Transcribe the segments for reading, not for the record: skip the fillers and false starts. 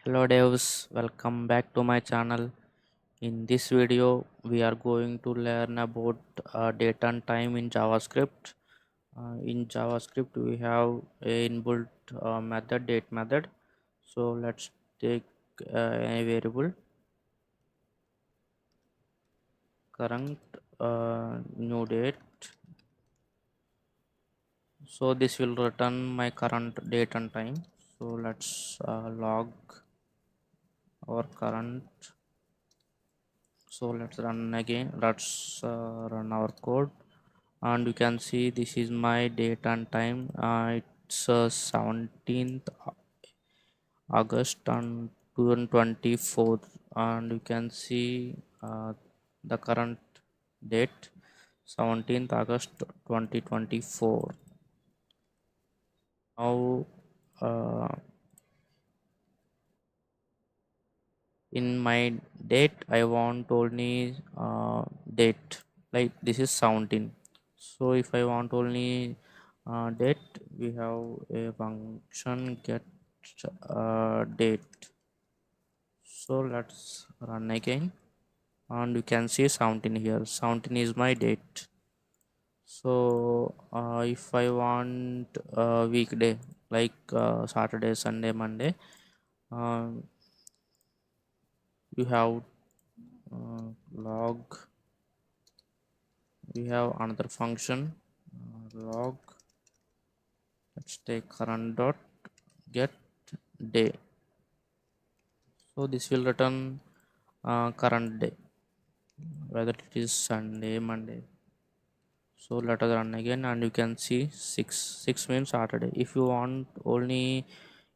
Hello devs, welcome back to my channel. In this video, we are going to learn about date and time in JavaScript. In JavaScript, we have a inbuilt method, date method. So let's take a variable current new date. So this will return my current date and time. So let's log our current. So let's run again. Let's run our code, and you can see this is my date and time. It's 17th August and 2024, and you can see the current date 17th August 2024. Now uh, in my date I want only date, like this is 17. So if I want only date, we have a function get date. So let's run again, and you can see 17 here. 17 is my date. So if I want weekday, like Saturday, Sunday, Monday, um, you have log. We have another function log. Let's take current dot get day. So this will return current day, whether it is Sunday, Monday. So let us run again, and you can see six means Saturday. If you want only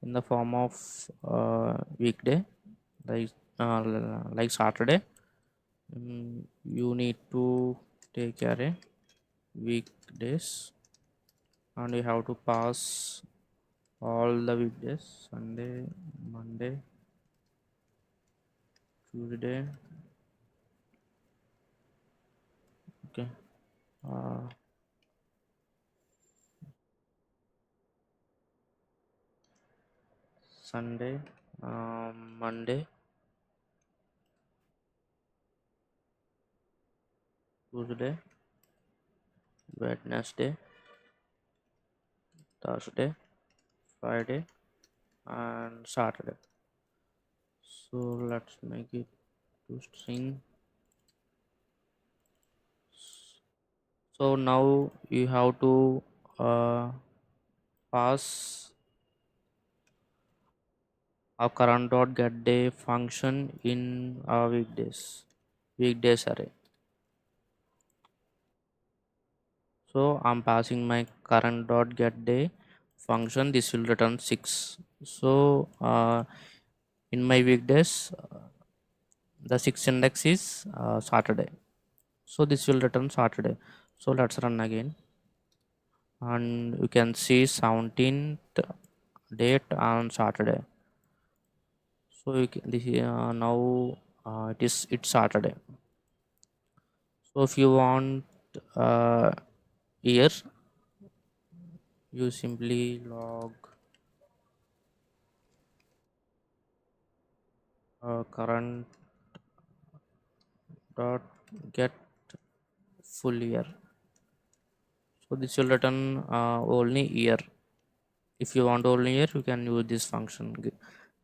in the form of weekday, like like Saturday, you need to take array weekdays, and you have to pass all the weekdays: Sunday, Monday, Tuesday. Okay. uh, Sunday, Monday, Tuesday, Wednesday, Thursday, Friday, and Saturday. So let's make it to string. So now you have to uh, pass a current dot get day function in weekdays array. So I'm passing my current dot get day function. This will return 6. So in my weekdays, the sixth index is Saturday. So this will return Saturday. So let's run again, and you can see 17th date on Saturday. So you can, now it's Saturday. So if you want uh, year, you simply log current dot get full year. So this will return only year. If you want only year, you can use this function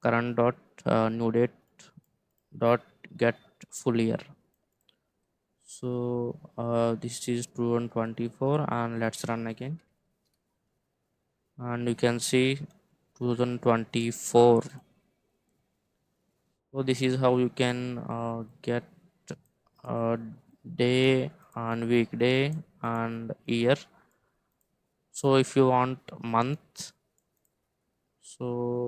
current dot new date dot get full year. So this is 2024, and let's run again, and you can see 2024. So this is how you can get uh, day and weekday and year. So if you want month, so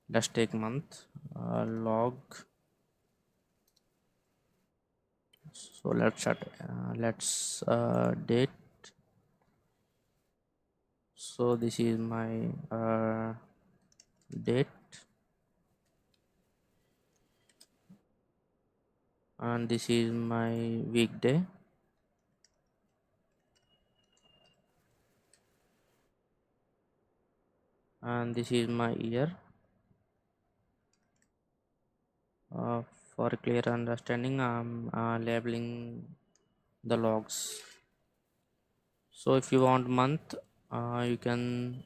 let's take month log. So let's date. So this is my date, and this is my weekday, and this is my year. uh, for clear understanding, I'm labeling the logs. So if you want month, you can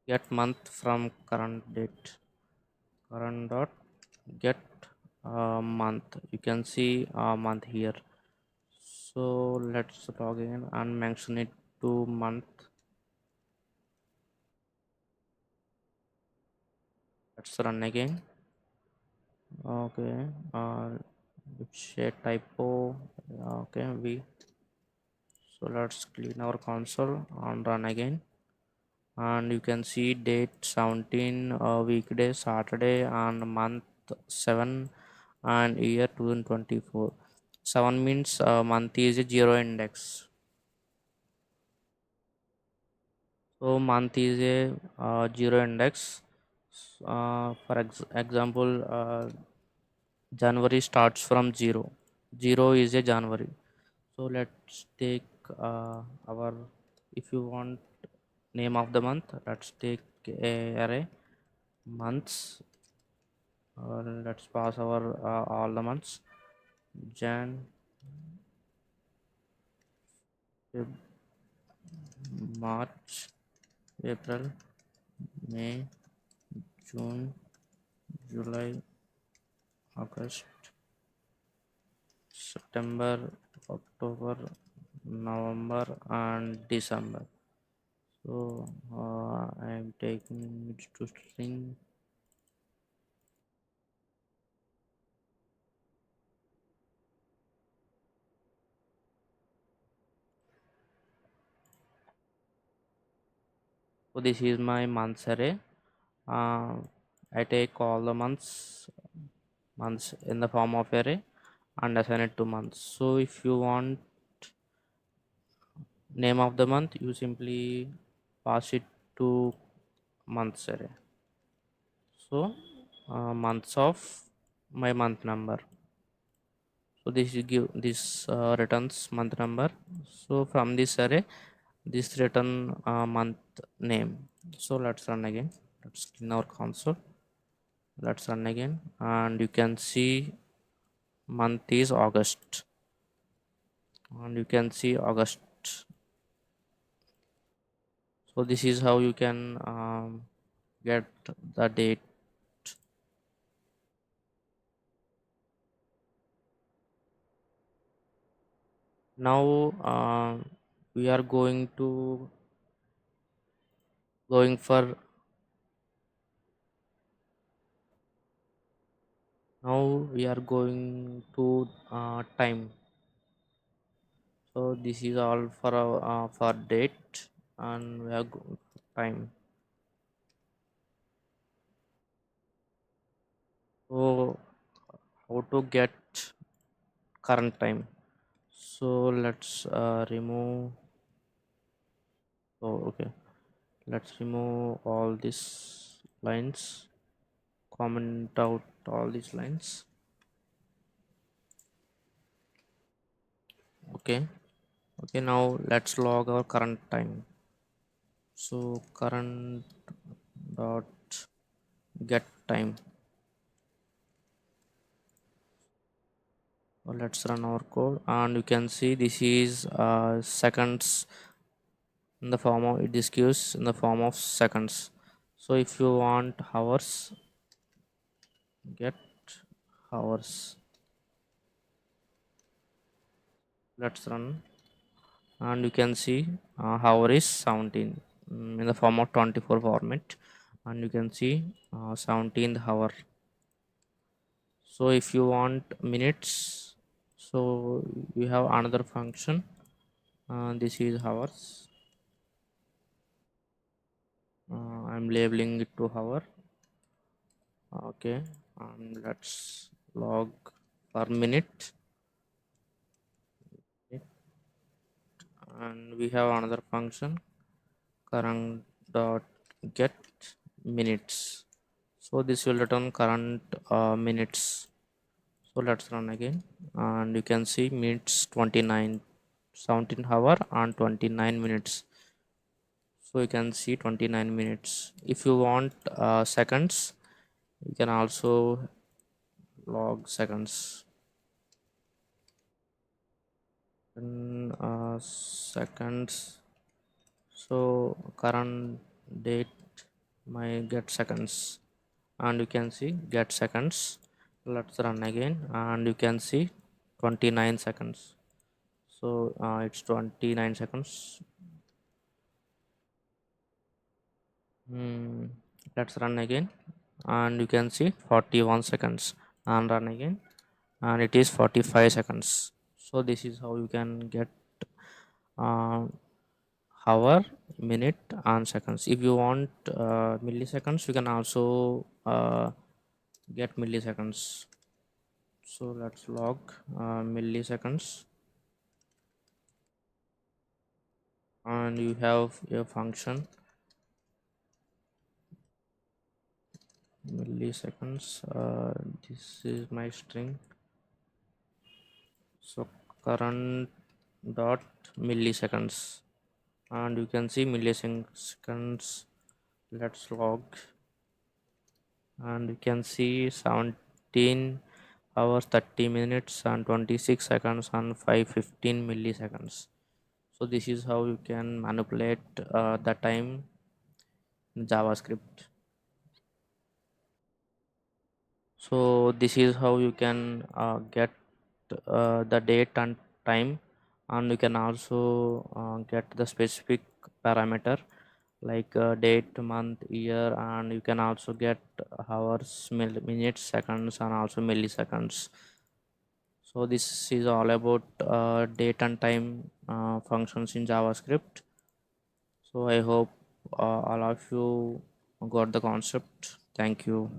get month from current date. Current dot get month. You can see month here. So let's log in and mention it to month. Let's run again. Okay. It's a typo. Okay. So let's clean our console and run again. And you can see date 17, weekday Saturday, and month 7, and year 2024. 7 means month is a zero index. So month is a zero index. For example, January starts from 0. 0 is a January. So let's take our, if you want name of the month, let's take a array months. Let's pass our all the months: Jan, Feb, March, April, May, June, July, August, September, October, November, and December. So I am taking it to string. So this is my months array. Uh, I take all the months in the form of array and assign it to months. So if you want name of the month, you simply pass it to months array. So months of my month number. So this is give this returns month number. So from this array, this return month name. So let's run again. Let's clean our console. Let's run again, and you can see month is August, and you can see August. So this is how you can get the date. Now we are going for now we are going to time. So this is all for date, and we are going for time. So how to get current time? So let's remove. Oh, okay. Let's remove all these lines. Comment out all these lines. Okay. Okay. Now let's log our current time. So current dot get time. Let's run our code, and you can see this is seconds in the form of, it is gives in the form of seconds. So if you want hours, get hours. Let's run, and you can see hour is 17 in the form of 24 format, and you can see 17th hour. So if you want minutes, so you have another function. This is hours. I'm labeling it to hour. Okay, let's log per minute. Okay. And we have another function, current dot get minutes. So this will return current minutes. So let's run again, and you can see minutes 29, 17 hour and 29 minutes. So you can see 29 minutes. If you want seconds, You can also log seconds. In seconds, so current date my get seconds, and you can see get seconds. Let's run again and you can see 29 seconds. So it's 29 seconds. Hmm. Let's run again and you can see 41 seconds, and run again and it is 45 seconds. So this is how you can get uh, hour, minute and seconds. If you want milliseconds, you can also get milliseconds. So let's log milliseconds, and you have a function milliseconds. This is my string. So current dot milliseconds, and you can see milliseconds. Let's log and you can see 17 hours 30 minutes and 26 seconds and 515 milliseconds. So this is how you can manipulate the time in JavaScript. So this is how you can get the date and time, and you can also get the specific parameter like date, month, year, and you can also get hours, minutes, seconds, and also milliseconds. So this is all about date and time functions in JavaScript. So I hope all of you got the concept. Thank you.